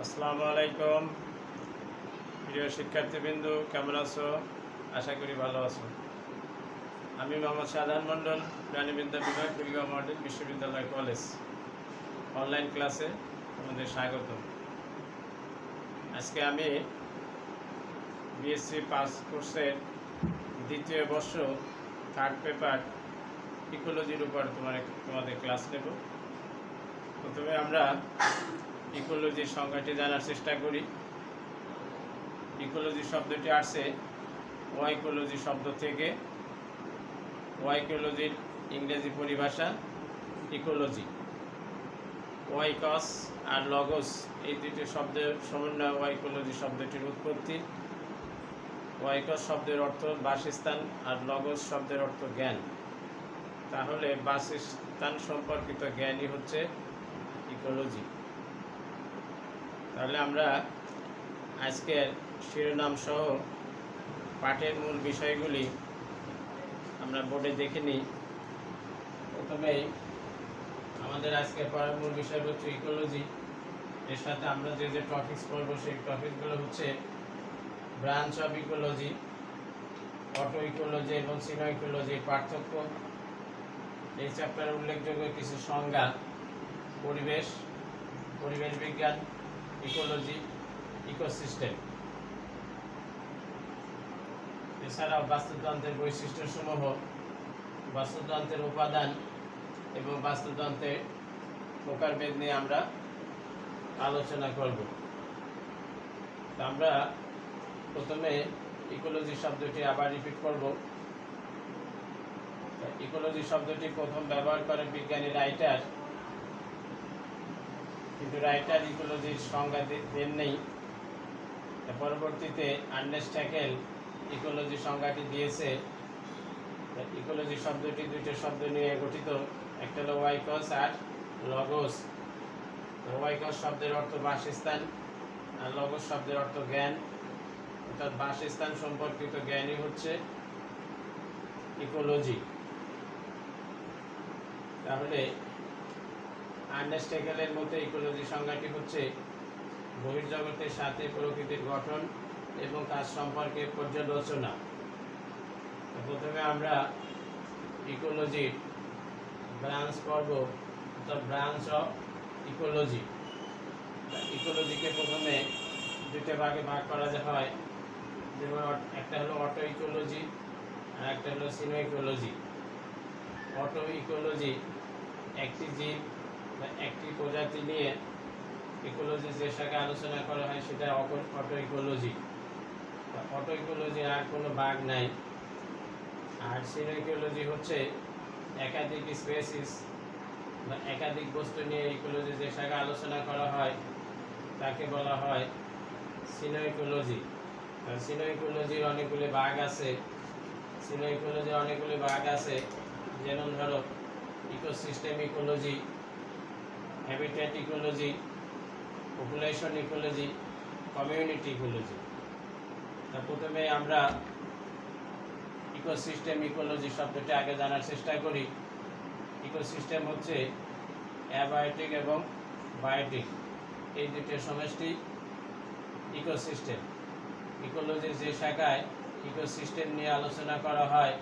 আসসালামু আলাইকুম প্রিয় শিক্ষার্থীবৃন্দ, কেমন আছো? আশা করি ভালো আছো। আমি মোহাম্মদ শাহজাহান মণ্ডল, প্রাণীবিদ্যা বিভাগ, কুড়িগ্রাম মডেল বিশ্ববিদ্যালয় কলেজ। অনলাইন ক্লাসে তোমাদের স্বাগত। আজকে আমি বিএসসি পাস কোর্সের দ্বিতীয় বর্ষ থার্ড পেপার ইকোলজির উপর তোমাদের ক্লাস নেব। প্রথমে আমরা ইকোলজির সংজ্ঞাটি জানার চেষ্টা করি। ইকোলজি শব্দটি আসছে ওয়াইকোলজি শব্দ থেকে। ওয়াইকোলজির ইংরেজি পরিভাষা ইকোলজি। ওয়াইকস আর লগস এই দুটি শব্দের সমন্বয়ে ওয়াইকোলজি শব্দটির উৎপত্তি। ওয়াইকস শব্দের অর্থ বাসস্থান আর লগস শব্দের অর্থ জ্ঞান। তাহলে বাসস্থান সম্পর্কিত জ্ঞানই হচ্ছে ইকোলজি। তাহলে আমরা আজকের শিরোনাম সহ পাঠের মূল বিষয়গুলি আমরা বোর্ডে দেখে নিই। প্রথমেই আমাদের আজকের পড়ার মূল বিষয় হচ্ছে ইকোলজি। এর সাথে আমরা যে যে টপিকস পড়বো সেই টপিকগুলো হচ্ছে branch of ecology, auto ecology এবং সিনো ইকোলজির পার্থক্য। এই চ্যাপ্টারে উল্লেখযোগ্য কিছু সংজ্ঞা: পরিবেশ, পরিবেশ বিজ্ঞান, ইকোলজি, ইকোসিস্টেম। এছাড়াও বাস্তুতন্ত্রের বৈশিষ্ট্যসমূহ, বাস্তুতন্ত্রের উপাদান এবং বাস্তুতন্ত্রের প্রকারভেদ নিয়ে আমরা আলোচনা করব। আমরা প্রথমে ইকোলজি শব্দটি আবার রিপিট করব। ইকোলজি শব্দটি প্রথম ব্যবহার করেন বিজ্ঞানী রাইটার, কিন্তু রাইটার ইকোলজির সংজ্ঞা দেন নেই। পরবর্তীতে আর্নেস্ট হ্যাকেল ইকোলজি সংজ্ঞাটি দিয়েছে। ইকোলজি শব্দটি দুইটি শব্দ নিয়ে গঠিত, একটা হলো ওয়াইকস আর লগস। ওয়াইকস শব্দের অর্থ বাসস্থান আর লগস শব্দের অর্থ জ্ঞান, অর্থাৎ বাসস্থান সম্পর্কিত জ্ঞানই হচ্ছে ইকোলজি। তাহলে আর্নেস্ট হ্যাকেলের মতে ইকোলজি সংজ্ঞাটি হচ্ছে বহির্জগতের সাথে প্রকৃতির গঠন এবং কাজ সম্পর্কে পর্যালোচনা। প্রথমে আমরা ইকোলজির ব্রাঞ্চ পড়ব, অর্থাৎ ব্রাঞ্চ অফ ইকোলজি। ইকোলজিকে প্রথমে দুটো ভাগে ভাগ করা হয়, যেমন একটা হলো অটো ইকোলজি আর একটা হলো সিনো ইকোলজি। অটো ইকোলজি একটি জীব বা একটি প্রজাতি নিয়ে ইকোলজি যে শাখা আলোচনা করা হয় সেটা অটো ইকোলজি। অটো ইকোলজি আর কোনো ভাগ নাই। আর সিনো ইকোলজি হচ্ছে একাধিক স্পেসিস বা একাধিক বস্তু নিয়ে ইকোলজি যে শাখা আলোচনা করা হয় তাকে বলা হয় সিনো ইকোলজি। আর সিনো ইকোলজির অনেকগুলি ভাগ আছে। সিনো ইকোলজির অনেকগুলি ভাগ আছে, যেমন ধরো ecosystem ecology, habitat ecology, population ecology, community ecology. প্রথমে আমরা ইকোসিস্টেম ইকোলজি শব্দটি আগে জানার চেষ্টা করি। ইকোসিস্টেম হচ্ছে অ্যাবায়োটিক এবং বায়োটিক এই দুটির সমষ্টি ইকোসিস্টেম। ইকোলজির যে শাখায় ইকোসিস্টেম নিয়ে আলোচনা করা হয়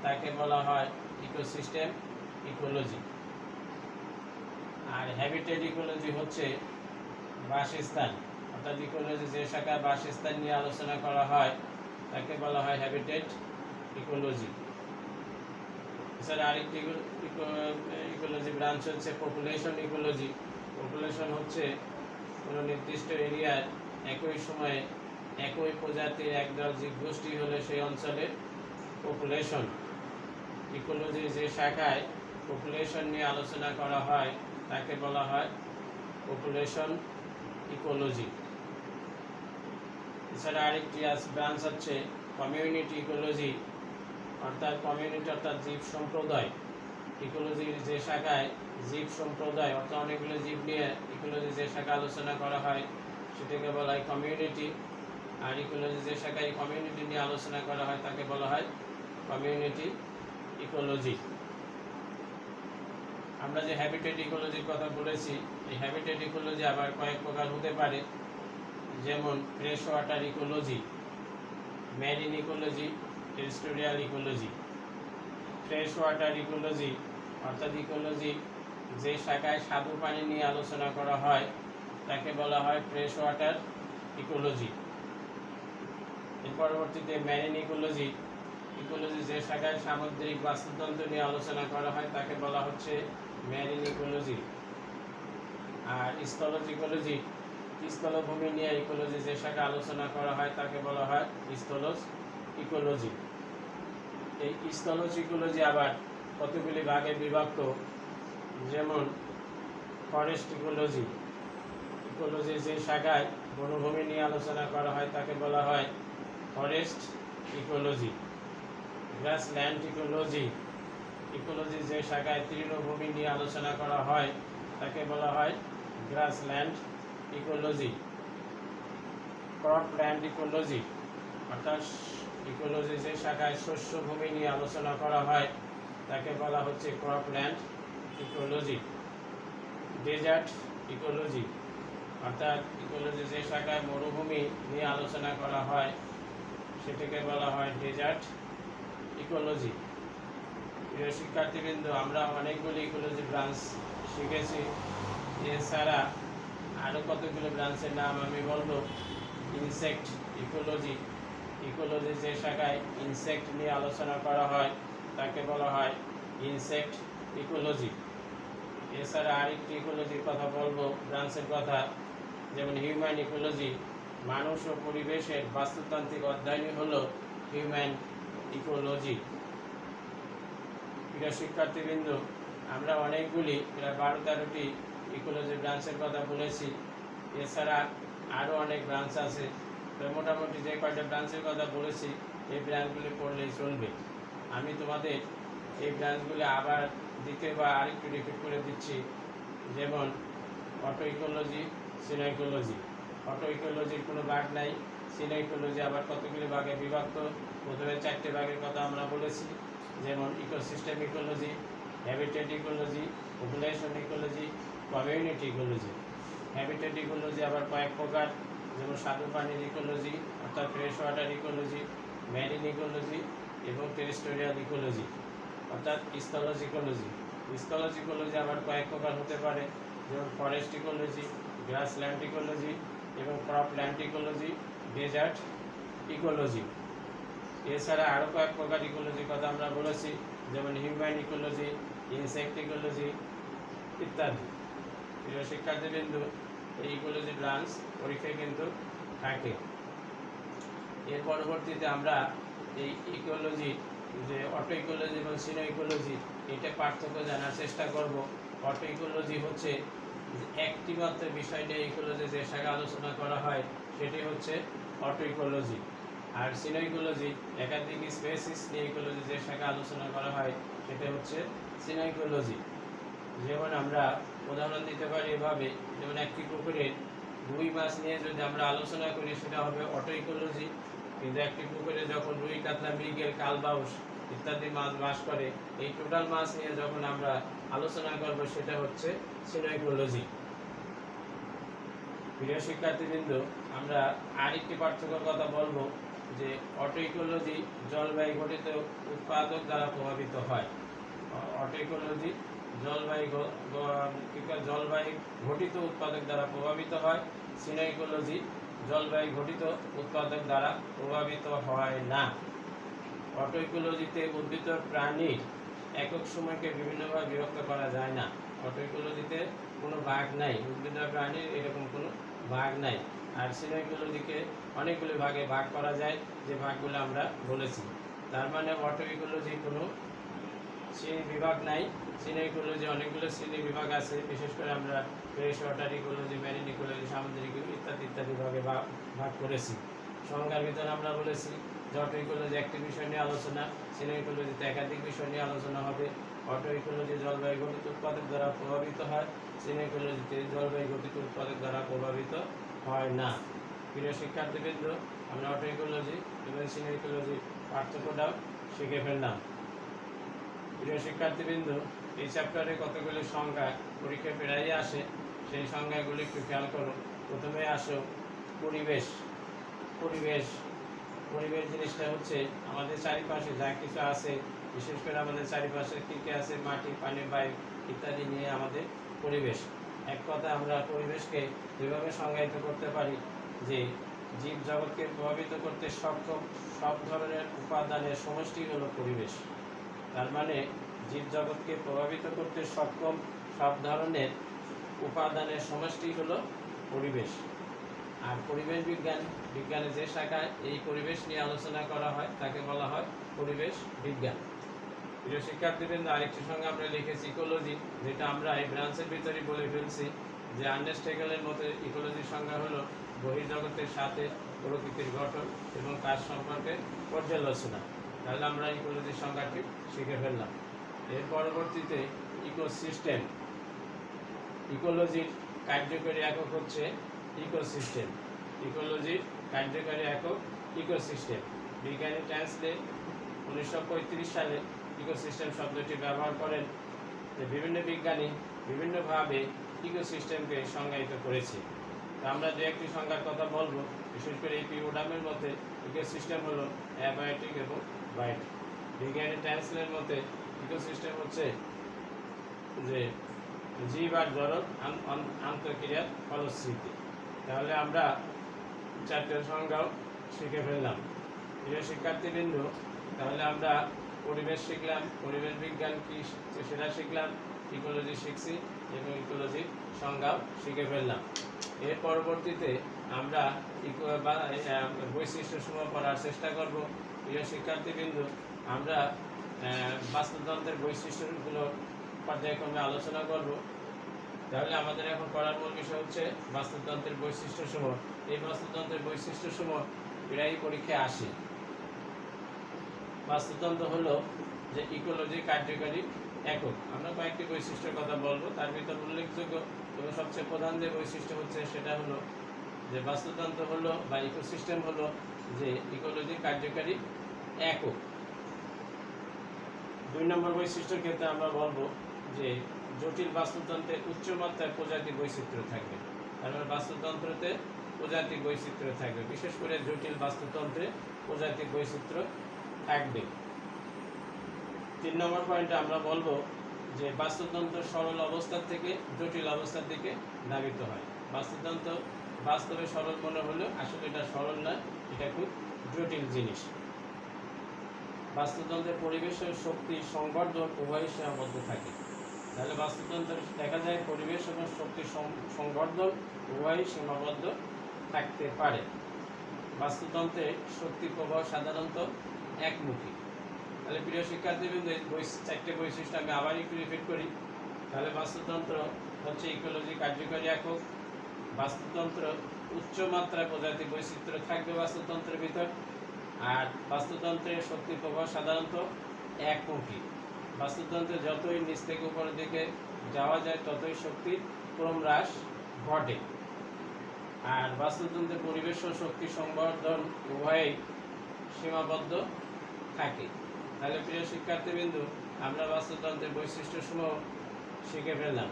তাকে বলা হয় ইকোসিস্টেম ইকোলজি। আর হ্যাবিটেট ইকোলজি হচ্ছে বাসস্থান, অর্থাৎ ইকোলজি যে শাখায় বাসস্থান নিয়ে আলোচনা করা হয় তাকে বলা হয় হ্যাবিটেট ইকোলজি। এছাড়া আরেকটি ইকোলজি ব্রাঞ্চ হচ্ছে পপুলেশন ইকোলজি। পপুলেশন হচ্ছে কোনো নির্দিষ্ট এরিয়ার একই সময়ে একই প্রজাতির একদল জীবগোষ্ঠী হলে সেই অঞ্চলের পপুলেশন। ইকোলজির যে শাখায় পপুলেশন নিয়ে আলোচনা করা হয় তাকে বলা হয় পপুলেশন ইকোলজি। এছাড়া আরেকটি ব্রাঞ্চ হচ্ছে কমিউনিটি ইকোলজি, অর্থাৎ কমিউনিটি অর্থাৎ জীব সম্প্রদায়। ইকোলজির যে শাখায় জীব সম্প্রদায় অর্থাৎ অনেকগুলো জীব নিয়ে ইকোলজি যে শাখা আলোচনা করা হয় সেটাকে বলা হয় কমিউনিটি। আর ইকোলজি যে শাখায় কমিউনিটি নিয়ে আলোচনা করা হয় তাকে বলা হয় কমিউনিটি ইকোলজি। আমরা যে হ্যাবিটেট ইকোলজির কথা বলেছি, এই হ্যাবিটেট ইকোলজি আবার কয়েক প্রকার হতে পারে, যেমন fresh water ecology, marine ecology, terrestrial ecology. Fresh water ecology অর্থাৎ ইকোলজি যে শাখায় স্বাদু পানি নিয়ে আলোচনা করা হয় তাকে বলা হয় ফ্রেশ ওয়াটার ইকোলজি। এর পরবর্তীতে মেরিন ইকোলজি, ইকোলজি যে শাখায় সামুদ্রিক বাস্তুতন্ত্র নিয়ে আলোচনা করা হয় তাকে বলা হচ্ছে মেরিন ইকোলজি। আর স্থলজ ইকোলজি, স্থলভূমি নিয়ে ইকোলজি যে শাখা আলোচনা করা হয় তাকে বলা হয় স্থলজ ইকোলজি। এই স্থলজ ইকোলজি আবার কতগুলি ভাগে বিভক্ত, যেমন ফরেস্ট ইকোলজি, ইকোলজি যে শাখায় বনভূমি নিয়ে আলোচনা করা হয় তাকে বলা হয় forest ecology. Grassland ecology, ecology যে শাখায় তৃণভূমি নিয়ে আলোচনা করা হয় তাকে বলা হয় গ্রাসল্যান্ড ইকোলজি। ক্রপল্যান্ড ইকোলজি অর্থাৎ ইকোলজি যে শাখায় শস্যভূমি নিয়ে আলোচনা করা হয় তাকে বলা হচ্ছে ক্রপল্যান্ড ইকোলজি। ডেজার্ট ইকোলজি অর্থাৎ ইকোলজি যে শাখায় মরুভূমি নিয়ে আলোচনা করা হয় সেটাকে বলা হয় ডেজার্ট ইকোলজি। প্রিয় শিক্ষার্থীবৃন্দ, আমরা অনেকগুলি ইকোলজি ব্রাঞ্চ শিখেছি। এছাড়া আরও কতগুলো ব্রাঞ্চের নাম আমি বলবো। ইনসেক্ট ইকোলজি, ইকোলজি যে শাখায় ইনসেক্ট নিয়ে আলোচনা করা হয় তাকে বলা হয় ইনসেক্ট ইকোলজি। এছাড়া আরেকটি ইকোলজির কথা বলবো, ব্রাঞ্চের কথা, যেমন হিউম্যান ইকোলজি, মানুষ ও পরিবেশের বাস্তুতান্ত্রিক অধ্যয়নই হলো হিউম্যান ইকোলজি। প্রিয় শিক্ষার্থীবৃন্দ, আমরা অনেকগুলি প্রায় 12-13টি ইকোলজি ব্রাঞ্চের কথা বলেছি। এছাড়া আরও অনেক ব্রাঞ্চ আছে, তো মোটামুটি যে কয়টা ব্রাঞ্চের কথা বলেছি এই ব্রাঞ্চগুলি পড়লেই চলবে। আমি তোমাদের এই ব্রাঞ্চগুলি আবার দ্বিতীয় বা আরেকটু রিপিট করে দিচ্ছি, যেমন অটো ইকোলজি, সিনো ইকোলজি। অটো ইকোলজির কোনো ভাগ নাই। সিনো ইকোলজি আবার কতগুলি ভাগে বিভক্ত। প্রথমে 4টে ভাগের কথা আমরা বলেছি, যেমন ecosystem ecology, habitat ecology, population ecology, community ecology. Habitat ecology আবার কয়েক প্রকার, যেমন স্বাদু পানির ইকোলজি অর্থাৎ fresh water ecology, marine ecology এবং টেরিস্টোরিয়াল ইকোলজি অর্থাৎ স্থলজ ইকোলজি। স্থলজ ইকোলজি আবার কয়েক প্রকার হতে পারে, যেমন ফরেস্ট ইকোলজি, গ্রাসল্যান্ড ইকোলজি এবং ক্রপল্যান্ড ইকোলজি, ডেজার্ট ইকোলজি। এছাড়া আরও কয়েক প্রকার ইকোলজির কথা আমরা বলেছি, যেমন হিউম্যান ইকোলজি, ইনসেক্ট ইকোলজি ইত্যাদি। প্রিয় শিক্ষার্থীবৃন্দ, এই ইকোলজি ব্রাঞ্চ পরীক্ষায় কিন্তু থাকে। এর পরবর্তীতে আমরা এই ইকোলজি, যে অটো ইকোলজি এবং সিনো ইকোলজি, এটা পার্থক্য জানার চেষ্টা করব। অটো ইকোলজি হচ্ছে একটি মাত্র বিষয় নিয়ে ইকোলজি যে শাখা আলোচনা করা হয় সেটি হচ্ছে অটো ইকোলজি। আর সিনো ইকোলজি একাধিক স্পেসিস নিয়ে ইকোলজি যে শাখা আলোচনা করা হয় সেটা হচ্ছে সিনো ইকোলজি। যেমন আমরা উদাহরণ দিতে পারি এভাবে, যেমন একটি পুকুরে রুই মাছ নিয়ে যদি আমরা আলোচনা করি সেটা হবে অটো ইকোলজি। কিন্তু একটি পুকুরে যখন রুই, কাতলা, মৃগেল, কালবাউস ইত্যাদি মাছ বাস করে, এই টোটাল মাছ নিয়ে যখন আমরা আলোচনা করব সেটা হচ্ছে সিনো ইকোলজি। প্রিয় শিক্ষার্থীবৃন্দ, আমরা আরেকটি পার্থক্যের কথা বলবো, যে অটো ইকোলজি জলবায়ু ঘটিত উৎপাদক দ্বারা প্রভাবিত হয়। অটো ইকোলজি জলবায়ু ঘটিত উৎপাদক দ্বারা প্রভাবিত হয়। সিনো ইকোলজি জলবায়ু ঘটিত উৎপাদক দ্বারা প্রভাবিত হয় না। অটো ইকোলজিতে উদ্ভিদ প্রাণীর একক সময়কে বিভিন্নভাবে বিভক্ত করা যায় না। অটো ইকোলজিতে কোনো ভাগ নাই, উদ্ভিদ প্রাণীর এরকম কোনো ভাগ নাই। আর সিনো ইকোলজিকে অনেকগুলি ভাগে ভাগ করা যায়, যে ভাগগুলো আমরা বলেছি। তার মানে অটো ইকোলজি কোনো শ্রেণী বিভাগ নাই, সিনো ইকোলজি অনেকগুলো শ্রেণী বিভাগ আছে। বিশেষ করে আমরা fresh water ecology, marine ecology, সামুদ্রিক ইত্যাদি ইত্যাদি ভাগে ভাগ করেছি। সংজ্ঞার ভিতরে আমরা বলেছি যে অটো ইকোলজি একটি বিষয় নিয়ে আলোচনা, সিনো ইকোলজিতে একাধিক বিষয় নিয়ে আলোচনা হবে। অটো ইকোলজি জলবায়ু ঘটিত উৎপাদক দ্বারা প্রভাবিত হয়, সিনো ইকোলজিতে জলবায়ু ঘটিত উৎপাদক দ্বারা প্রভাবিত হয় না। প্রিয় শিক্ষার্থীবৃন্দ, আমরা অটো ইকোলজি এবং সিনো ইকোলজি পার্থক্যটাও শিখে ফেললাম। প্রিয় শিক্ষার্থীবৃন্দ, এই চ্যাপ্টারে কতগুলি সংজ্ঞা পরীক্ষা প্রায়ই আসে, সেই সংজ্ঞাগুলি একটু খেয়াল করো। প্রথমে আসো পরিবেশ। পরিবেশ পরিবেশ জিনিসটা হচ্ছে আমাদের চারিপাশে যা কিছু আছে, বিশেষ করে আমাদের চারিপাশে কী কী আছে, মাটি, পানি, বায়ু ইত্যাদি নিয়ে আমাদের পরিবেশ। এক কথা আমরা পরিবেশকে যেভাবে সংজ্ঞায়িত করতে পারি যে জীব জগৎকে প্রভাবিত করতে সক্ষম সব ধরনের উপাদানের সমষ্টি হলো পরিবেশ। তার মানে জীব জগৎকে প্রভাবিত করতে সক্ষম সব ধরনের উপাদানের সমষ্টি হলো পরিবেশ। আর পরিবেশ বিজ্ঞানের যে শাখায় এই পরিবেশ নিয়ে আলোচনা করা হয় তাকে বলা হয় পরিবেশ বিজ্ঞান। প্রিয় শিক্ষার্থীবৃন্দ, আরেকটি সঙ্গে আমরা লিখেছি ইকোলজি, যেটা আমরা এই ব্রাঞ্চের ভিতরে বলে ফেলছি যে আর্নেস্ট হেগেলের মতে ইকোলজির সংজ্ঞা হলো বহির্জগতের সাথে প্রকৃতির গঠন এবং কাজ সম্পর্কে পর্যালোচনা। তাহলে আমরা ইকোলজির সংজ্ঞাটি শিখে ফেললাম। এর পরবর্তীতে ইকোসিস্টেম। ইকোলজির কার্যকরী একক হচ্ছে ইকোসিস্টেম। ইকোলজির কার্যকরী একক ইকোসিস্টেম। বিজ্ঞানী ট্যান্সলে 1935 সালে ইকোসিস্টেম শব্দটি ব্যবহার করেন। বিভিন্ন বিজ্ঞানী বিভিন্নভাবে ইকোসিস্টেমকে সংজ্ঞায়িত করেছে। তো আমরা দু একটি সংজ্ঞার কথা বলবো। বিশেষ করে এই পিওডামের মতে ইকোসিস্টেম হলো অ্যাবায়োটিক এবং বায়োটিক। বিজ্ঞানী ট্যান্সলের মতে ইকোসিস্টেম হচ্ছে যে জীব আর জড়র আন্তঃক্রিয়ার ফলশ্রুতি। তাহলে আমরা চারটে সংজ্ঞাও শিখে ফেললাম। প্রিয় শিক্ষার্থীবৃন্দ, তাহলে আমরা পরিবেশ শিখলাম, পরিবেশ বিজ্ঞান কি সেটা শিখলাম, ইকোলজি শিখছি এবং ইকোলজির সংজ্ঞাও শিখে ফেললাম। এর পরবর্তীতে আমরা বৈশিষ্ট্যসমূহ পড়ার চেষ্টা করব। প্রিয় শিক্ষার্থীবৃন্দ, আমরা বাস্তুতন্ত্রের বৈশিষ্ট্যগুলো পর্যায়ক্রমে আলোচনা করব। তাহলে আমাদের এখন পড়ার মূল বিষয় হচ্ছে বাস্তুতন্ত্রের বৈশিষ্ট্যসমূহ। এই বাস্তুতন্ত্রের বৈশিষ্ট্যসমূহ প্রায়ই পরীক্ষায় আসে। বাস্তুতন্ত্র হলো যে ইকোলজি কার্যকরী একক। আমরা কয়েকটি বৈশিষ্ট্যের কথা বলবো, তার ভিতর উল্লেখযোগ্য এবং সবচেয়ে প্রধান যে বৈশিষ্ট্য হচ্ছে সেটা হলো যে বাস্তুতন্ত্র হলো বা ইকোসিস্টেম হলো যে ইকোলজি কার্যকরী একক। 2 নম্বর বৈশিষ্ট্যের ক্ষেত্রে আমরা বলবো যে জটিল বাস্তুতন্ত্রে উচ্চমাত্রায় প্রজাতির বৈচিত্র্য থাকবে। তারপরে বাস্তুতন্ত্রতে প্রজাতির বৈচিত্র্য থাকবে, বিশেষ করে জটিল বাস্তুতন্ত্রে প্রজাতির বৈচিত্র্য থাকবে। 3 নম্বর পয়েন্টে আমরা বলবো যে বাস্তুতন্ত্র সরল অবস্থা থেকে জটিল অবস্থার দিকে ধাবিত হয়। বাস্তুতন্ত্র বাস্তবে সরল মনে হলেও আসলে এটা সরল না, এটা খুব জটিল জিনিস। বাস্তুতন্ত্রের পরিবেশ ও শক্তি সংবর্ধন উভয়ই সীমাবদ্ধ থাকে। তাহলে বাস্তুতন্ত্রে দেখা যায় পরিবেশ এবং শক্তি সংবর্ধন উভয়ই সীমাবদ্ধ থাকতে পারে। বাস্তুতন্ত্রে শক্তি প্রবাহ সাধারণত একমুখী। তাহলে প্রিয় শিক্ষার্থীবৃন্দ, এই 4টে বৈশিষ্ট্য আমি আবার একটু রিপিট করি। তাহলে বাস্তুতন্ত্র হচ্ছে ইকোলজি কার্যকরী একক। বাস্তুতন্ত্র উচ্চমাত্রায় প্রজাতি বৈচিত্র্য থাকবে বাস্তুতন্ত্রের ভিতর। আর বাস্তুতন্ত্রের শক্তি প্রবাহ সাধারণত একমুখী। বাস্তুতন্ত্রে যতই নিচ থেকে উপরের দিকে যাওয়া যায় ততই শক্তির ক্রমহ্রাস ঘটে। আর বাস্তুতন্ত্রের পরিবেশ ও শক্তি সংবর্ধন উভয়ই সীমাবদ্ধ থাকে। তাহলে প্রিয় শিক্ষার্থীবৃন্দ, আমরা বাস্তুতন্ত্রের বৈশিষ্ট্যসমূহ শিখে ফেললাম।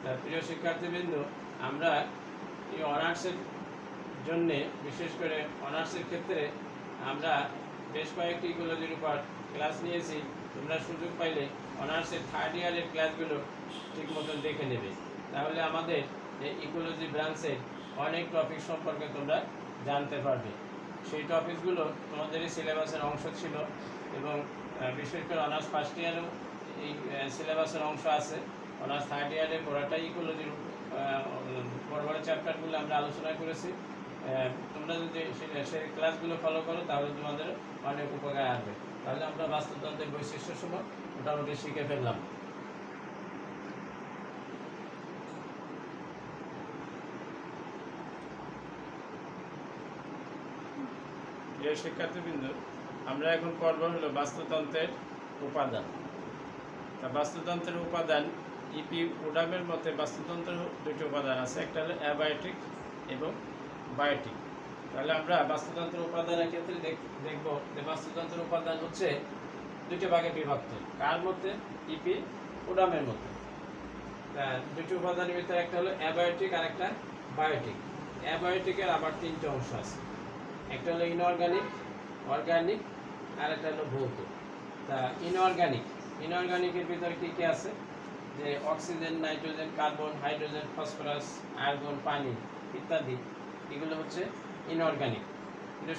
তার প্রিয় শিক্ষার্থীবৃন্দ, আমরা এই অনার্সের জন্যে বিশেষ করে অনার্সের ক্ষেত্রে আমরা বেশ কয়েকটি ইকোলজির উপর ক্লাস নিয়েছি। তোমরা সুযোগ পাইলে অনার্সের 3rd ইয়ারের ক্লাসগুলো ঠিক মতন দেখে নেবে। তাহলে আমাদের এই ইকোলজি ব্রাঞ্চের অনেক টপিক সম্পর্কে তোমরা জানতে পারবে। সেই টপিকগুলো তোমাদের এই সিলেবাসের অংশ ছিল এবং বিশেষ করে অনার্স 1st ইয়ারেও এই সিলেবাসের অংশ আছে। অনার্স 3rd ইয়ারে পড়াটাই ইকোলজির বড় বড় চ্যাপ্টারগুলো আমরা আলোচনা করেছি। তোমরা যদি সেই ক্লাসগুলো ফলো করো তাহলে তোমাদের অনেক উপকার আসবে। তাহলে আমরা বাস্তুতন্ত্রের বৈশিষ্ট্যসমূহ মোটামুটি শিখে ফেললাম। প্রিয় শিক্ষার্থীবৃন্দ, আমরা এখন পর্ব হলো বাস্তুতন্ত্রের উপাদান। তা বাস্তুতন্ত্রের উপাদান ইপি উডামের মতে বাস্তুতন্ত্রের 2টি উপাদান আছে, একটা হলো অ্যাবায়োটিক এবং বায়োটিক। তাহলে আমরা বাস্তুতন্ত্রের উপাদানের ক্ষেত্রে দেখব যে বাস্তুতন্ত্রের উপাদান হচ্ছে 2টি ভাগে বিভক্ত। কার মধ্যে? ইপি উডামের মতো। দুটি উপাদানের ভিতরে একটা হলো অ্যাবায়োটিক আর একটা বায়োটিক। অ্যাবায়োটিকের আবার তিনটে অংশ আছে, একটা হলো ইনঅর্গানিক, অর্গানিক আর একটা হলো ভৌত। তা ইনঅর্গানিকের ভিতরে কি কি আছে, যে oxygen, nitrogen, carbon, hydrogen, phosphorus, argon, পানি ইত্যাদি, এগুলো হচ্ছে ইনঅর্গানিক।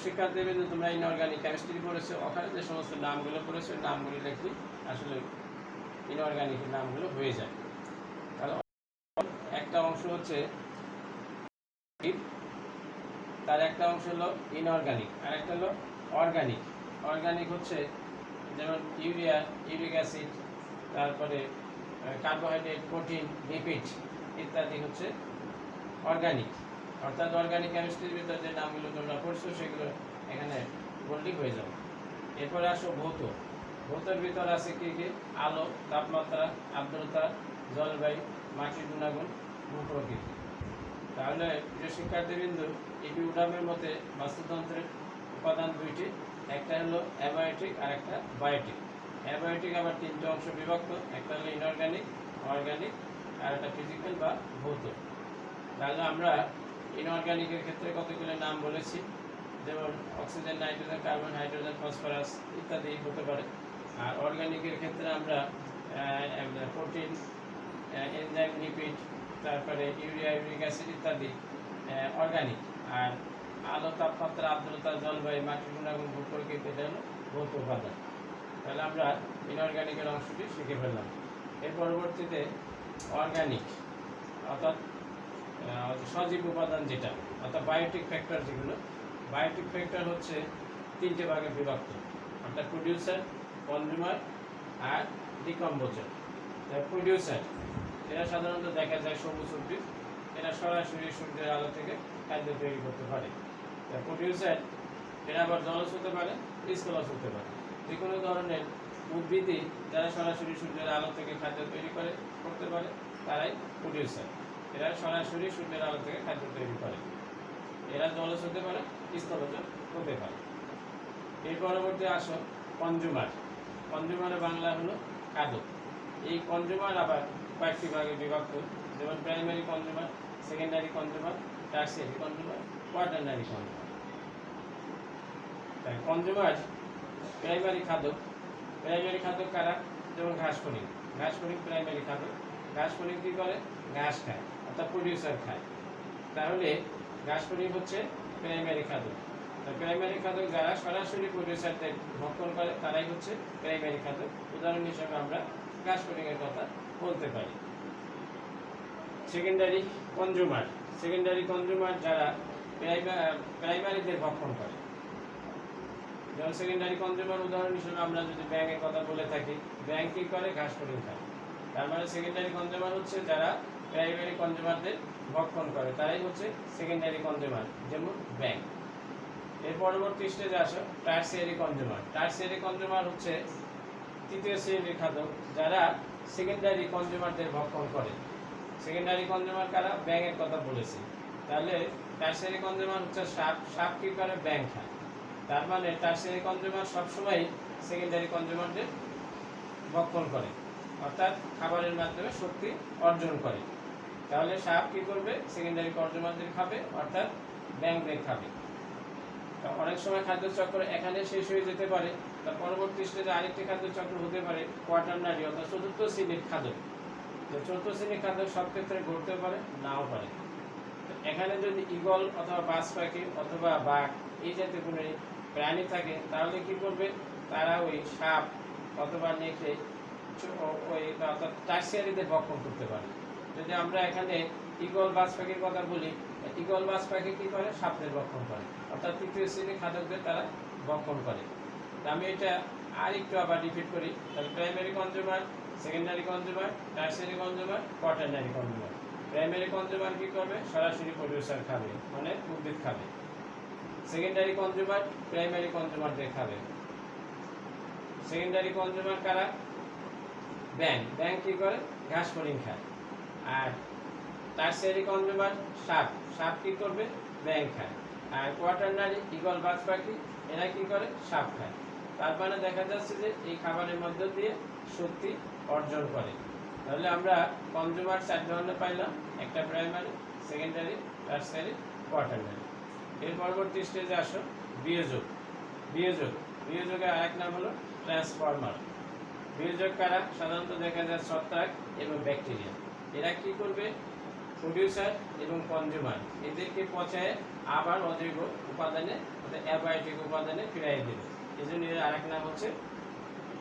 শিক্ষার্থীদের তোমরা ইনঅর্গানিক কেমিস্ট্রি পড়েছো, ওখানে যে সমস্ত নামগুলো পড়েছো নামগুলো লিখলে আসলে ইনঅর্গানিকের নামগুলো হয়ে যায়। তাহলে একটা অংশ হচ্ছে, তার একটা অংশ হলো ইনঅর্গানিক আর একটা হলো অর্গানিক। অর্গানিক হচ্ছে যেমন ইউরিয়া, ইউরিক অ্যাসিড, তারপরে কার্বোহাইড্রেট, প্রোটিন, লিপিড ইত্যাদি হচ্ছে অর্গানিক। অর্থাৎ অর্গানিক কেমিস্ট্রির ভিতরে যে নামগুলো তোমরা পড়ছো সেগুলো এখানে বললেই হয়ে যাবে। এরপরে আসো ভৌত। ভৌতের ভিতর আছে কি কি, আলো, তাপমাত্রা, আর্দ্রতা, জলবায়ু, মাটির গুণাগুণ, ভূপ্রকৃতি। তাহলে প্রিয় শিক্ষার্থীবৃন্দ, ইপিউডামের মতে বাস্তুতন্ত্রের উপাদান দুইটি, একটা হলো অ্যাবায়োটিক আর একটা বায়োটিক। অ্যাবায়োটিক আবার তিনটে অংশ বিভক্ত, একটা হলো ইনঅর্গানিক, অর্গানিক আর একটা ফিজিক্যাল বা ভৌত। তাহলে আমরা ইনঅর্গানিকের ক্ষেত্রে কতগুলো নাম বলেছি, যেমন oxygen, nitrogen, carbon, hydrogen, phosphorus ইত্যাদি হতে পারে। আর অর্গানিকের ক্ষেত্রে আমরা প্রোটিন, এনজাইম, লিপিড, তারপরে ইউরিয়া, ইউরিক অ্যাসিড ইত্যাদি অর্গানিক। আর আলো, তাপমাত্রা, আর্দ্রতা, জলবায়ু, মাটির গুণাগুণ, ভূপ্রকৃতি এটা হলো ভৌত উপাদান। তাহলে আমরা ইনঅর্গানিকের অংশটি শিখে ফেললাম। এর পরবর্তীতে অর্গানিক অর্থাৎ সজীব উপাদান যেটা, অর্থাৎ বায়োটিক ফ্যাক্টর যেগুলো। বায়োটিক ফ্যাক্টর হচ্ছে তিনটে ভাগে বিভক্ত, অর্থাৎ প্রডিউসার, কনজিউমার আর ডিকম্পোজার। প্রডিউসার এরা সাধারণত দেখা যায় সবুজ উদ্ভিদ, এরা সরাসরি সূর্যের আলো থেকে খাদ্য তৈরি করতে পারে। প্রডিউসার এরা আবার জলজ হতে পারে, স্থলজ হতে পারে। যে কোনো ধরনের উদ্ভিদই যারা সরাসরি সূর্যের আলো থেকে খাদ্য তৈরি করতে পারে তারাই প্রডিউসার। এরা সরাসরি সূর্যের আলো থেকে খাদ্য তৈরি করে। এরা জলজ হতে পারে, স্থলজ হতে পারে। এর পরবর্তী আসো কনজিউমার। কনজিউমারের বাংলা হলো খাদক। এই কনজিউমার আবার কয়েকটি ভাগে বিভক্ত, যেমন primary consumer, secondary consumer, tertiary consumer, quaternary consumer. Consumer primary খাদক। প্রাইমারি খাদক কারা, যেমন ঘাস ফড়িং। ঘাস ফড়িং প্রাইমারি খাদক। ঘাস ফড়িং কি করে, ঘাস খায়, অর্থাৎ প্রডিউসার খায়। তাহলে ঘাস ফড়িং হচ্ছে প্রাইমারি খাদক। প্রাইমারি খাদক যারা সরাসরি প্রডিউসারদের ভক্ষণ করে তারাই হচ্ছে প্রাইমারি খাদক। উদাহরণ হিসেবে আমরা ঘাস ফড়িং এর কথা বলতে পারি। Secondary consumer. সেকেন্ডারি কনজিউমার যারা প্রাইমারিদের ভক্ষণ করে। যেমন সেকেন্ডারি কনজিউমার উদাহরণ হিসেবে আমরা যদি ব্যাঙের কথা বলে থাকি, ব্যাঙ কি করে, ঘাস ফড়িং খায়। তার মানে সেকেন্ডারি কনজিউমার হচ্ছে যারা প্রাইমারি কনজিউমারদের ভক্ষণ করে তারাই হচ্ছে সেকেন্ডারি কনজিউমার, যেমন ব্যাঙ। এর পরবর্তী স্টেজে আসো টারসিয়ারি কনজিউমার। টারসিয়ারি কনজিউমার হচ্ছে তৃতীয় শ্রেণীর খাদক যারা সেকেন্ডারি কনজিউমারদের ভক্ষণ করে। সেকেন্ডারি কনজিউমার কারা, ব্যাঙের কথা বলেছি। তাহলে টারসিয়ারি কনজিউমার হচ্ছে সাপ। সাপ কি করে, ব্যাঙ খায়। তার মানে টারসিয়ারি কনজিউমার সবসময় সেকেন্ডারি কনজিউমারদের ভক্ষণ করে, অর্থাৎ খাবারের মাধ্যমে শক্তি অর্জন করে। তাহলে সাপ কি করবে, সেকেন্ডারি কনজিউমারদের খাবে, অর্থাৎ ব্যাঙদের খাবে। অনেক সময় খাদ্য চক্র এখানে শেষ হয়ে যেতে পারে, তার পরবর্তী স্টেজে আরেকটি খাদ্য চক্র হতে পারে কোয়াটারনারি, অর্থাৎ চতুর্থ শ্রেণীর খাদক। চতুর্থ শ্রেণীর খাদক সব ক্ষেত্রে ঘটতে পারে, নাও পারে। এখানে যদি ঈগল অথবা বাজ পাখি অথবা বাঘ এই জাতীয় কোনো প্রাণী থাকে তাহলে কি করবে, তারা ওই সাপ অথবা নেকড়ে ওই অর্থাৎ টারসিয়ারিদের ভক্ষণ করতে পারে। যদি আমরা এখানে ঈগল বাজ পাখির কথা বলি, ঈগল বাজ পাখি কি করে, সাপদের ভক্ষণ করে, অর্থাৎ তৃতীয় শ্রেণীর খাদকদের তারা ভক্ষণ করে। আমি এটা আর একটু আবার রিপিট করি। তাহলে primary consumer, secondary consumer, tertiary consumer, quaternary consumer. Primary consumer কি করবে, সরাসরি প্রডিউসার খাবে, মানে উদ্ভিদ খাবে। সেকেন্ডারি কনজিউমার প্রাইমারি কনজিউমারদের খাবে। সেকেন্ডারি কনজিউমার কারা, ব্যাঙ। ব্যাঙ কি করে, ঘাস ফড়িং খায়। আর টারসিয়ারি কনজিউমার সাপ। সাপ কি করবে, ব্যাঙ খায়। আর কোয়াটারনারি ঈগল বাজ পাখি এরা কি করে, সাপ খায়। তার মানে দেখা যাচ্ছে যে এই খাবারের মধ্য দিয়ে শক্তি অর্জন করে। তাহলে আমরা কনজিউমার 4 ধরনের পাইলাম, একটা প্রাইমারি, সেকেন্ডারি, টারসিয়ারি, কোয়াটারনারি। এর পরবর্তী স্টেজে আসো বিয়োজক। বিয়োজক বিয়োজকের আরেক নাম হলো ট্রান্সফর্মার। বিয়োজক কারা? সাধারণত দেখা যায় ছত্রাক এবং ব্যাকটেরিয়া। এরা কি করবে? প্রডিউসার এবং কনজিউমার এদেরকে পচায় আবার অজৈব উপাদানে অর্থাৎ অ্যাবায়োটিক উপাদানে ফিরিয়ে দেবে। এই জন্য এর আরেক নাম হচ্ছে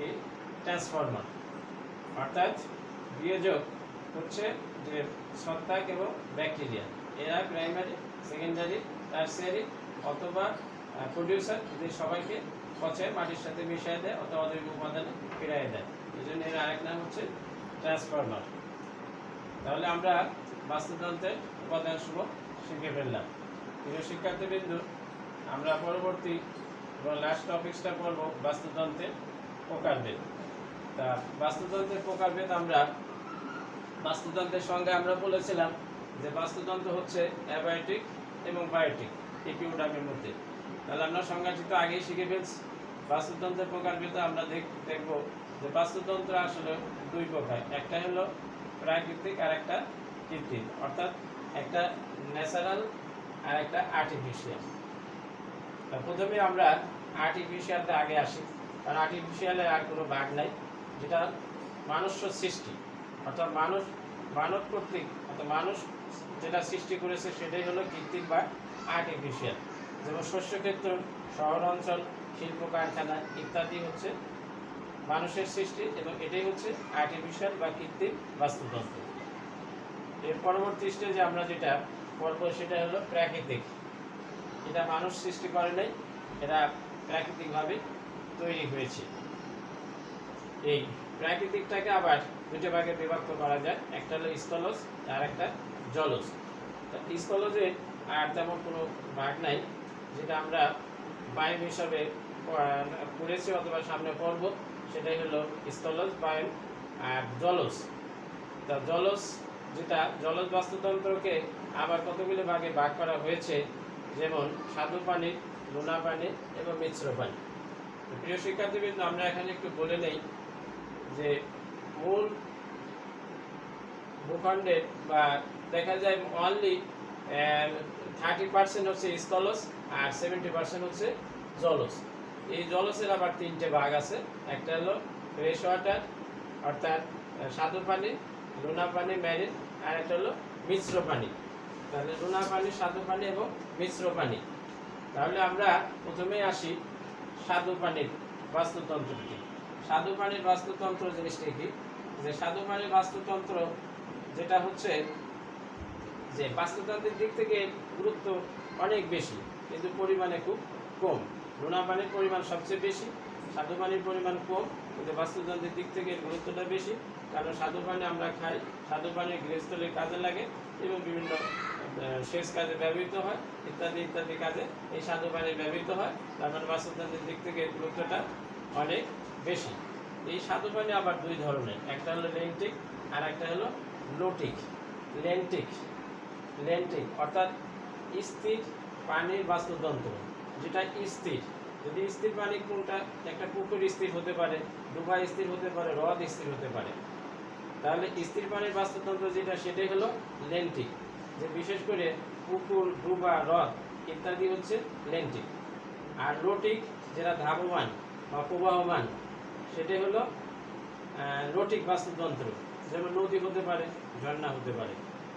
এই ট্রান্সফর্মার। অর্থাৎ বিয়োজক হচ্ছে যে ছত্রাক এবং ব্যাকটেরিয়া, এরা প্রাইমারি, সেকেন্ডারি, টারসিয়ারি অথবা প্রডিউসার, এদের সবাইকে পচায় মাটির সাথে মিশিয়ে দেয় অথবা অজৈব উপাদানে ফিরিয়ে দেয়। এই জন্য এর আরেক নাম হচ্ছে ট্রান্সফর্মার। তাহলে আমরা বাস্তুতন্ত্রের উপাদান সমূহ শিখে ফেললাম। প্রিয় শিক্ষার্থীবৃন্দ, আমরা পরবর্তী এবং লাস্ট টপিক্সটা পড়ব বাস্তুতন্ত্রের প্রকারভেদ। তা বাস্তুতন্ত্রের প্রকারভেদ আমরা বাস্তুতন্ত্রের সঙ্গে আমরা বলেছিলাম যে বাস্তুতন্ত্র হচ্ছে অ্যাবায়োটিক এবং বায়োটিক ইকুইডামের মধ্যে। তাহলে আমরা সংজ্ঞাটি তো আগেই শিখে ফেলছি। বাস্তুতন্ত্রের প্রকারভেদ আমরা দেখব যে বাস্তুতন্ত্র আসলে দুই প্রকার, একটা হলো প্রাকৃতিক আর একটা কৃত্রিম, অর্থাৎ একটা ন্যাচারাল আর একটা আর্টিফিশিয়াল। প্রথমে আমরা আর্টিফিশিয়ালটা আগে আসি, কারণ আর্টিফিশিয়ালের আর কোনো ভাগ নাই, যেটা মানুষ্য সৃষ্টি, অর্থাৎ মানব কর্তৃক অর্থাৎ মানুষ যেটা সৃষ্টি করেছে সেটাই হলো কৃত্রিম বা আর্টিফিশিয়াল। যেমন শস্যক্ষেত্র, শহর অঞ্চল, শিল্প কারখানা ইত্যাদি হচ্ছে মানুষের সৃষ্টি এবং এটাই হচ্ছে আর্টিফিশিয়াল বা কৃত্রিম বাস্তুতন্ত্র। এর পরবর্তী স্টেজে আমরা যেটা পড়ব সেটা হলো প্রাকৃতিক। এটা মানুষ সৃষ্টি করে নাই, এরা প্রাকৃতিকভাবে তৈরি হয়েছে। এই প্রাকৃতিকটাকে আবার দুটো ভাগে বিভক্ত করা যায়, একটা হলো স্থলজ আর একটা জলজ। স্থলজের আর তেমন কোনো ভাগ নাই, যেটা আমরা বায়ু হিসাবে পড়েছি অথবা সামনে পড়ব, সেটাই হলো স্থলজ, বায়ু আর জলজ। তা জলজ যেটা জলজ বাস্তুতন্ত্রকে আবার কতগুলি ভাগে ভাগ করা হয়েছে, যেমন স্বাদু পানি, লোনা পানি এবং মিশ্র পানি। প্রিয় শিক্ষার্থীবৃন্দ, আমরা এখানে একটু বলে নেই যে মূল ভূখণ্ডে বা দেখা যায় অনলি 30% হচ্ছে স্থলজ আর 70% হচ্ছে জলজ। এই জলজের আবার তিনটে ভাগ আছে, একটা হলো ফ্রেশ ওয়াটার অর্থাৎ স্বাদু পানি, লোনা পানি, ম্যারিন, আর একটা হলো মিশ্র পানি। তাহলে লোনা পানি, স্বাদু পানি এবং মিশ্র পানি। তাহলে আমরা প্রথমেই আসি স্বাদু পানির বাস্তুতন্ত্রটি। স্বাদু পানির বাস্তুতন্ত্র জিনিসটি কি? যে স্বাদু পানির বাস্তুতন্ত্র যেটা হচ্ছে যে বাস্তুতন্ত্রের দিক থেকে গুরুত্ব অনেক বেশি, কিন্তু পরিমাণে খুব কম। লোনা পানির পরিমাণ সবচেয়ে বেশি, স্বাদু পানির পরিমাণ কম, কিন্তু বাস্তুতন্ত্রের দিক থেকে গুরুত্বটা বেশি। কারণ স্বাদু পানি আমরা খাই, স্বাদু পানি গৃহস্থলীর কাজে লাগে এবং বিভিন্ন সেচ কাজে ব্যবহৃত হয়, ইত্যাদি ইত্যাদি কাজে এই স্বাদু পানি ব্যবহৃত হয়। তার মানে বাস্তুতন্ত্রের দিক থেকে গুরুত্বটা অনেক বেশি। এই স্বাদু পানি আবার দুই ধরনের, একটা হলো লেন্টিক আর একটা হলো লোটিক। লেন্টিক অর্থাৎ স্থির পানির বাস্তুতন্ত্র, যেটা স্থির। যদি স্থির পানি কোনটা? একটা পুকুর স্থির হতে পারে, ডুবা স্থির হতে পারে, হ্রদ স্থির হতে পারে। তাহলে স্থির পানির বাস্তুতন্ত্র যেটা সেটাই হলো লেন্টিক, যে বিশেষ করে পুকুর, ডুবা, হ্রদ ইত্যাদি হচ্ছে লেন্টিক। আর লোটিক যেটা ধাবমান বা প্রবাহমান, সেটাই হলো লোটিক বাস্তুতন্ত্র, যেমন নদী হতে পারে, ঝর্ণা হতে পারে।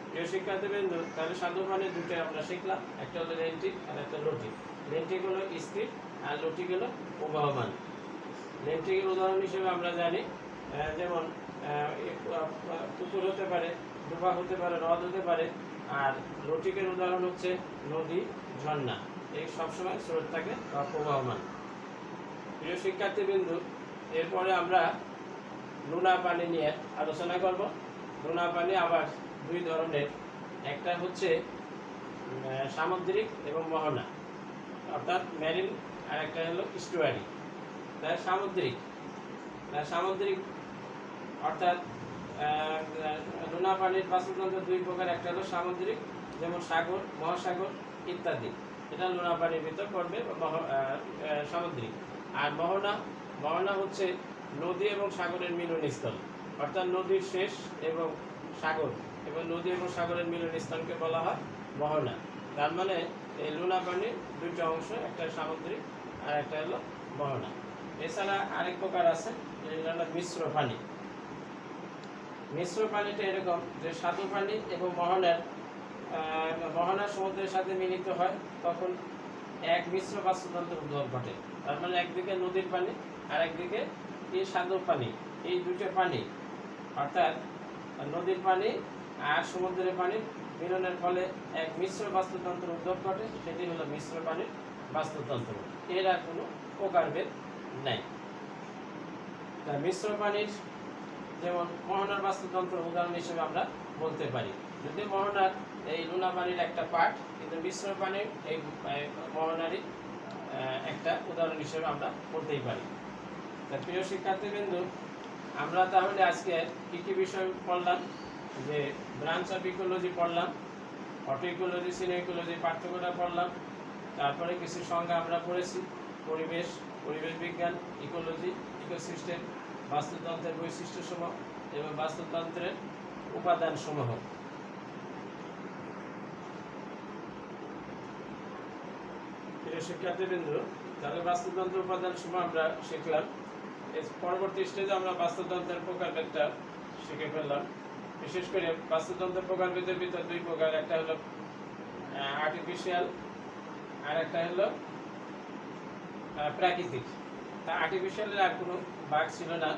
প্রিয় শিক্ষার্থীবৃন্দ, তাহলে স্বাদু পানির দুটো আমরা শিখলাম, একটা হলো লেন্টিক আর একটা লোটিক। লেন্টিক হলো স্থির আর লোটিক হলো প্রবাহমান। লেন্টিকের উদাহরণ হিসেবে আমরা জানি যেমন পুকুর হতে পারে, ডুবা হতে পারে, হ্রদ হতে পারে। আর লোটিকের উদাহরণ হচ্ছে নদী, ঝর্ণা, এই সবসময় স্রোত থাকে বা প্রবাহমান। প্রিয় শিক্ষার্থীবৃন্দ, এরপরে আমরা লোনা পানি নিয়ে আলোচনা করব। লোনা পানি আবার দুই ধরনের, একটা হচ্ছে সামুদ্রিক এবং মোহনা অর্থাৎ ম্যারিন, আর একটা হলো স্টুয়ারি। তাই সামুদ্রিক অর্থাৎ লোনা পানির বাস্তুতন্ত্র দুই প্রকার, একটা হলো সামুদ্রিক, যেমন সাগর, মহাসাগর ইত্যাদি, এটা লোনা পানির ভিতর পড়বে সামুদ্রিক। আর মোহনা হচ্ছে নদী এবং সাগরের মিলনস্থল, অর্থাৎ নদীর শেষ এবং সাগর এবং নদী এবং সাগরের মিলন স্থানকে বলা হয় মোহনা। তার মানে এই লুনা পানির দুইটা অংশ, একটা সামুদ্রিক আর একটা হলো মোহনা। এছাড়া আরেক প্রকার আছে, যেটা হলো মিশ্র পানি। মিশ্র পানিটা এরকম যে স্বাদু পানি এবং মোহনার সমুদ্রের সাথে মিলিত হয়, তখন এক মিশ্র বাস্তুতন্ত্রের উদ্ভব ঘটে। তার মানে একদিকে নদীর পানি আর একদিকে এই স্বাদু পানি, এই দুটো পানি অর্থাৎ নদীর পানি আর সমুদ্রের পানি মিলনের ফলে এক মিশ্র বাস্তুতন্ত্রের উদ্ভব ঘটে, সেটি হলো মিশ্র পানির বাস্তুতন্ত্র। এর আর কোনো প্রকারভেদ নাই। তা মিশ্র পানির যেমন মোহনার বাস্তুতন্ত্র উদাহরণ হিসেবে আমরা বলতে পারি। যদি মোহনার এই লুনা পানির একটা পার্ট, কিন্তু মিশ্র পানির এই মোহনারই একটা উদাহরণ হিসেবে আমরা বলতেই পারি। তা প্রিয় শিক্ষার্থীবৃন্দ, আমরা তাহলে আজকে কী কী বিষয় পড়লাম? যে ব্রাঞ্চ অফ ইকোলজি পড়লাম, অটো ইকোলজি, সিনো ইকোলজি পার্থক্যটা পড়লাম, তারপরে কিছু সংজ্ঞা আমরা পড়েছি, পরিবেশ, পরিবেশ বিজ্ঞান, ইকোলজি, ইকোসিস্টেম, বাস্তুতন্ত্রের বৈশিষ্ট্যসমূহ এবং বাস্তুতন্ত্রের উপাদানসমূহ। প্রিয় শিক্ষার্থীবৃন্দ, তাহলে বাস্তুতন্ত্রের উপাদানসমূহ আমরা শিখলাম। এর পরবর্তী স্টেজে আমরা বাস্তুতন্ত্রের প্রকারভেদটা শিখে ফেললাম। বিশেষ করে বাস্তুতন্ত্রের প্রকারভেদের ভিতর দুই প্রকার, একটা হলো আর্টিফিশিয়াল আর একটা হলো প্রাকৃতিক। তা আর্টিফিশিয়ালের আর কোনো ভাগ ছিল না,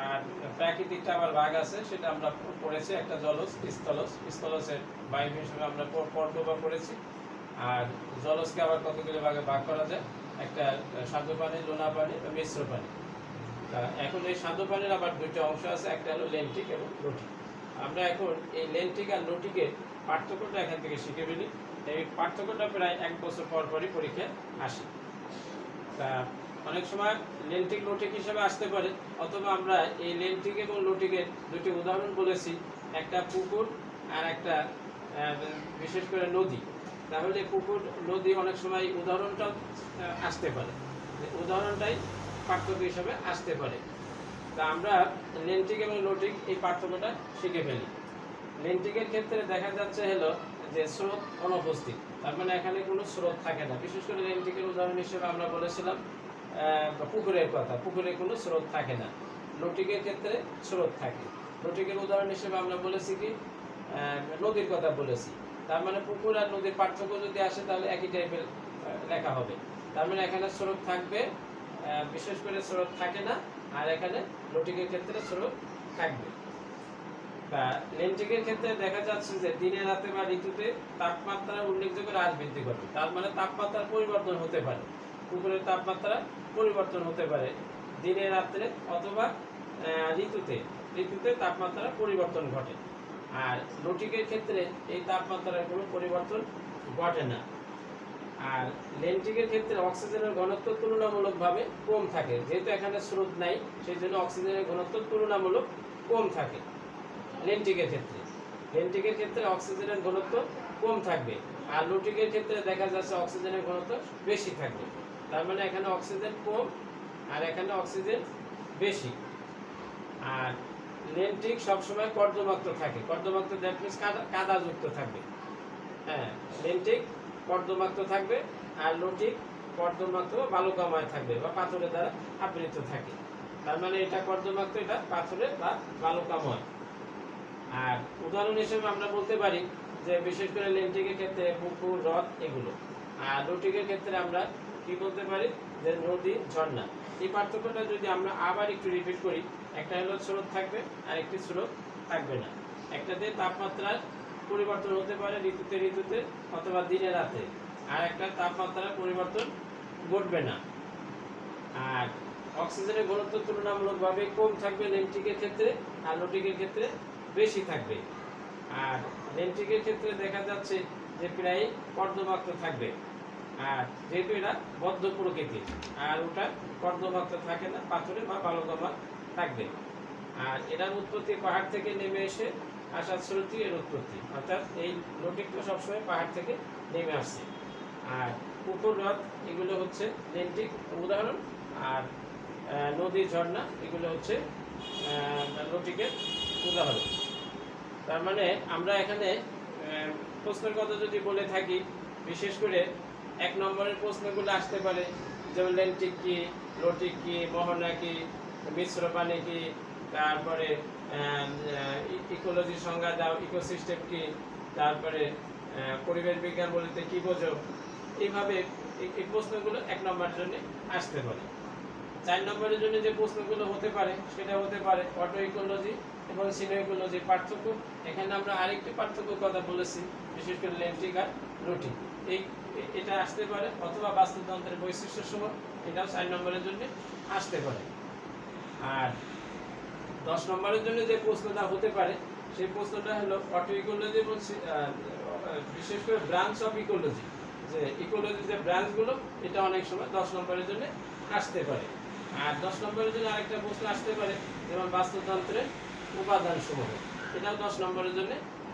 আর প্রাকৃতিকটা আবার ভাগ আছে, সেটা আমরা পড়েছি। একটা জলজ, স্থলজ। স্থলজের বায়ু হিসেবে আমরা পর্দবা পড়েছি। আর জলজকে আবার কতগুলো ভাগে ভাগ করা যায়, একটা স্বাদু পানি, লোনা পানি, মিশ্র পানি। এখন এই স্বাদু পানির আবার দুইটা অংশ আছে, একটা হলো লেন্টিক এবং লটিক। আমরা এখন এই লেন্টিক আর লটিকের পার্থক্যটা এখান থেকে শিখে ফেলি। এই পার্থক্যটা প্রায় 1 বছর পর পরই পরীক্ষায় আসে। তা অনেক সময় লেন্টিক লটিক হিসেবে আসতে পারে, অথবা আমরা এই লেন্টিক এবং লটিকের দুটি উদাহরণ বলেছি, একটা পুকুর আর একটা বিশেষ করে নদী। তাহলে পুকুর, নদী অনেক সময় উদাহরণটা আসতে পারে, উদাহরণটাই পার্থক্য হিসেবে আসতে পারে। তা আমরা লেন্টিক এবং লটিক এই পার্থক্যটা শিখে ফেলি। লেন্টিকের ক্ষেত্রে দেখা যাচ্ছে হলো যে স্রোত অনুপস্থিত, তার মানে এখানে কোনো স্রোত থাকে না। বিশেষ করে লেন্টিকের উদাহরণ হিসেবে আমরা বলেছিলাম পুকুরের কথা, পুকুরে কোনো স্রোত থাকে না। লটিকের ক্ষেত্রে স্রোত থাকে। লটিকের উদাহরণ হিসেবে আমরা বলেছি কি নদীর কথা বলেছি। তার মানে পুকুর আর নদীর পার্থক্য যদি আসে তাহলে একই টাইপের লেখা হবে। তার মানে এখানে স্রোত থাকবে, বিশেষ করে স্রোত থাকে না, আর এখানে লটিকের ক্ষেত্রে স্রোত থাকবে। তা লেন্টিকের ক্ষেত্রে দেখা যাচ্ছে যে দিনে রাতে বা ঋতুতে তাপমাত্রা উল্লেখযোগ্য হ্রাস বৃদ্ধি ঘটে। তার মানে তাপমাত্রার পরিবর্তন হতে পারে, পুকুরের তাপমাত্রা পরিবর্তন হতে পারে দিনে রাত্রে, অথবা ঋতুতে তাপমাত্রা পরিবর্তন ঘটে। আর লটিকের ক্ষেত্রে এই তাপমাত্রার কোনো পরিবর্তন ঘটে না। আর লেন্টিকের ক্ষেত্রে অক্সিজেনের ঘনত্ব তুলনামূলকভাবে কম থাকে, যেহেতু এখানে স্রোত নাই, সেই জন্য অক্সিজেনের ঘনত্ব তুলনামূলক কম থাকে লেন্টিকের ক্ষেত্রে অক্সিজেনের ঘনত্ব কম থাকবে। আর লটিকের ক্ষেত্রে দেখা যাচ্ছে অক্সিজেনের ঘনত্ব বেশি থাকবে। তার মানে এখানে অক্সিজেন কম আর এখানে অক্সিজেন বেশি। আর লেন্টিক সবসময় কর্দমাক্ত থাকে, কর্দমাক্ত দ্যাট মিনস কাদাযুক্ত থাকবে। হ্যাঁ, লেন্টিক কর্দমাক্ত থাকবে আর লটিক কর্দমাক্ত বালুকাময় থাকবে বা পাথরের দ্বারা আবৃত থাকে। তার মানে এটা কর্দমাক্ত, এটা পাথরের বা বালুকাময়। আর উদাহরণ হিসেবে আমরা বলতে পারি যে বিশেষ করে লেন্টিকের ক্ষেত্রে পুকুর, হ্রদ এগুলো, আর লটিকের ক্ষেত্রে আমরা কি বলতে পারি যে নদী, ঝর্ণা। এই পার্থক্যটা যদি আমরা আবার একটু রিপিট করি, একটা হলো স্রোত থাকবে আর একটি স্রোত থাকবে না। একটাতে তাপমাত্রার পরিবর্তন হতে পারে ঋতুতে অথবা দিনে রাতে, আর একটা তাপমাত্রার পরিবর্তন ঘটবে না। আর অক্সিজেনের ঘনত্ব তুলনামূলকভাবে কম থাকবে লেন্টিকের ক্ষেত্রে, আর লটিকের ক্ষেত্রে বেশি থাকবে। আর লেন্টিকের ক্ষেত্রে দেখা যাচ্ছে যে প্রায় কর্দমাক্ত থাকবে, আর যেহেতু এটা বদ্ধ প্রকৃতির, আর ওটা কর্দমাক্ত থাকে না, পাথরে বা বালুকাময় থাকবে। আর এটার উৎপত্তি পাহাড় থেকে নেমে এসে আসা স্রোতই এর উৎপত্তি, অর্থাৎ এই লটিকটা সবসময় পাহাড় থেকে নেমে আসছে। আর পুকুর, হ্রদ এগুলো হচ্ছে লেন্টিক উদাহরণ, আর নদী, ঝর্ণা এগুলো হচ্ছে লটিকের উদাহরণ। তার মানে আমরা এখানে প্রশ্নের কথা যদি বলে থাকি, বিশেষ করে 1 নম্বরের প্রশ্নগুলো আসতে পারে, যেমন লেন্টিক কি, লটিক কি, মোহনা কি, মিশ্র পানি কি, তারপরে ইকোলজির সংজ্ঞা দাও, ইকোসিস্টেম কি, তারপরে পরিবেশ বিজ্ঞান বলতে কি বোঝো। এইভাবে এই প্রশ্নগুলো 1 নম্বরের জন্য আসতে পারে। 4 নম্বরের জন্য যে প্রশ্নগুলো হতে পারে সেটা হতে পারে অটো ইকোলজি এবং সিনো ইকোলজির পার্থক্য। এখানে আমরা আরেকটি পার্থক্য কথা বলেছি, বিশেষ করে লেন্টিক আর লটিক, এটা আসতে পারে, অথবা বাস্তুতন্ত্রের বৈশিষ্ট্য সমূহ, এটাও 4 নম্বরের জন্য আসতে পারে। আর 10 নম্বরের জন্য যে প্রশ্নটা হতে পারে সেই প্রশ্নটা হলো অটো ইকোলজি এবং বিশেষ করে ব্রাঞ্চ অফ ইকোলজি, যে ইকোলজির যে ব্রাঞ্চগুলো, এটা অনেক সময় 10 নম্বরের জন্য আসতে পারে। আর 10 নম্বরের জন্য আরেকটা প্রশ্ন আসতে পারে, যেমন বাস্তুতন্ত্রের উপাদান সমূহ, এটাও 10 নম্বরের জন্য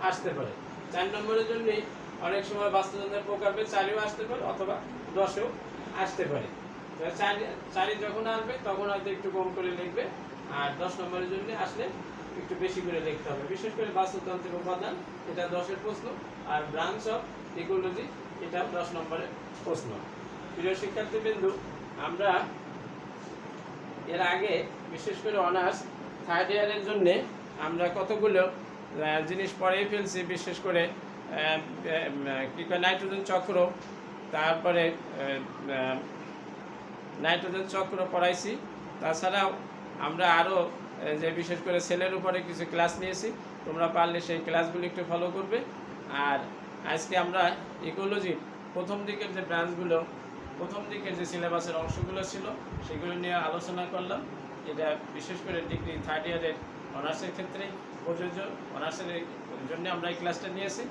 আসতে পারে। 4 নম্বরের জন্য অনেক সময় বাস্তুতন্ত্রের প্রকারভেদ 4এও আসতে পারে, অথবা 10এও আসতে পারে। 4 যখন আসবে তখন হয়তো একটু কম করে লিখবে, আর 10 নম্বরের জন্য আসলে একটু বেশি করে লিখতে হবে। বিশেষ করে বাস্তুতন্ত্রের উপাদান, এটা 10-এর প্রশ্ন, আর ব্রাঞ্চ অফ ইকোলজি, এটা 10 নম্বরের প্রশ্ন। প্রিয় শিক্ষার্থীবৃন্দ, আমরা এর আগে বিশেষ করে অনার্স 3rd ইয়ারের জন্য আমরা কতগুলো জিনিস পড়েই ফেলছি। বিশেষ করে কি কয় নাইট্রোজেন চক্র, তারপরে নাইট্রোজেন চক্র পড়াইছি। তাছাড়াও আমরা আরও যে বিশেষ করে সেলের উপরে কিছু ক্লাস নিয়েছি, তোমরা পারলে সেই ক্লাসগুলো একটু ফলো করবে। আর আজকে আমরা ইকোলজির প্রথম দিকের যে ব্রাঞ্চগুলো, প্রথম দিকের যে সিলেবাসের অংশগুলো ছিল, সেগুলো নিয়ে আলোচনা করলাম। এটা বিশেষ করে ডিগ্রি 3rd ইয়ারের অনার্সের ক্ষেত্রে প্রযোজ্য। অনার্সের জন্য আমরা এই ক্লাসটা নিয়েছি।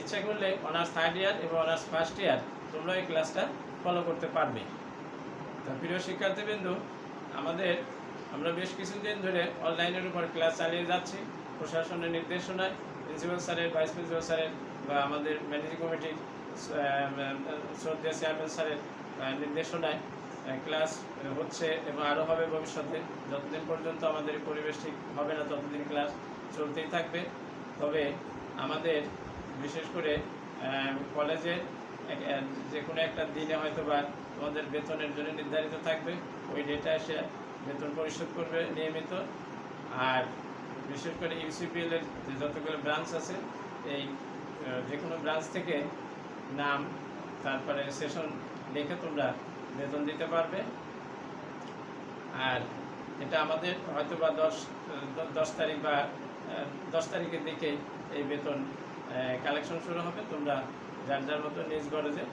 ইচ্ছা করলে অনার্স 3rd ইয়ার এবং অনার্স 1st ইয়ার তোমরা এই ক্লাসটা ফলো করতে পারবে। তো প্রিয় শিক্ষার্থীবৃন্দ, আমরা বেশ কিছুদিন ধরে অনলাইনের উপর ক্লাস চালিয়ে যাচ্ছি। প্রশাসনের নির্দেশনায়, প্রিন্সিপাল স্যারের, ভাইস প্রিন্সিপাল স্যারের বা আমাদের ম্যানেজিং কমিটির শ্রদ্ধেয় চেয়ারম্যান স্যারের নির্দেশনায় ক্লাস হচ্ছে এবং আরও হবে ভবিষ্যতে। যতদিন পর্যন্ত আমাদের পরিবেশ ঠিক হবে না, ততদিন ক্লাস চলতেই থাকবে। তবে আমাদের বিশেষ করে কলেজের যে কোনো একটা দিনে হয়তো বা তোমাদের বেতনের জন্য নির্ধারিত থাকবে, ওই ডেটা এসে বেতন পরিশোধ করবে নিয়মিত। আর বিশেষ করে ইউসিপিএল এর যে যতগুলো ব্রাঞ্চ আছে, এই যে কোনো ব্রাঞ্চ থেকে নাম, তারপরে সেশন লিখে তোমরা বেতন দিতে পারবে। আর এটা আমাদের হয়তো বা 10 তারিখ বা 10 তারিখের দিকে এই বেতন কালেকশন শুরু হবে। তোমরা যার যার মতো নিজ গরজে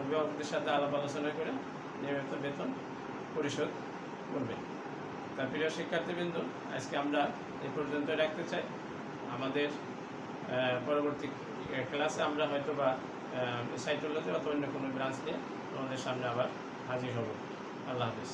অভিভাবকদের সাথে আলাপ আলোচনা করে নিয়মিত বেতন পরিশোধ করবে। তা প্রিয় শিক্ষার্থীবৃন্দ, আজকে আমরা এই পর্যন্ত রাখতে চাই। আমাদের পরবর্তী ক্লাসে আমরা হয়তো বা সাইটোলজি অথবা অন্য কোনো ব্রাঞ্চ নিয়ে তোমাদের সামনে আবার হাজির হব। আল্লাহ হাফিজ।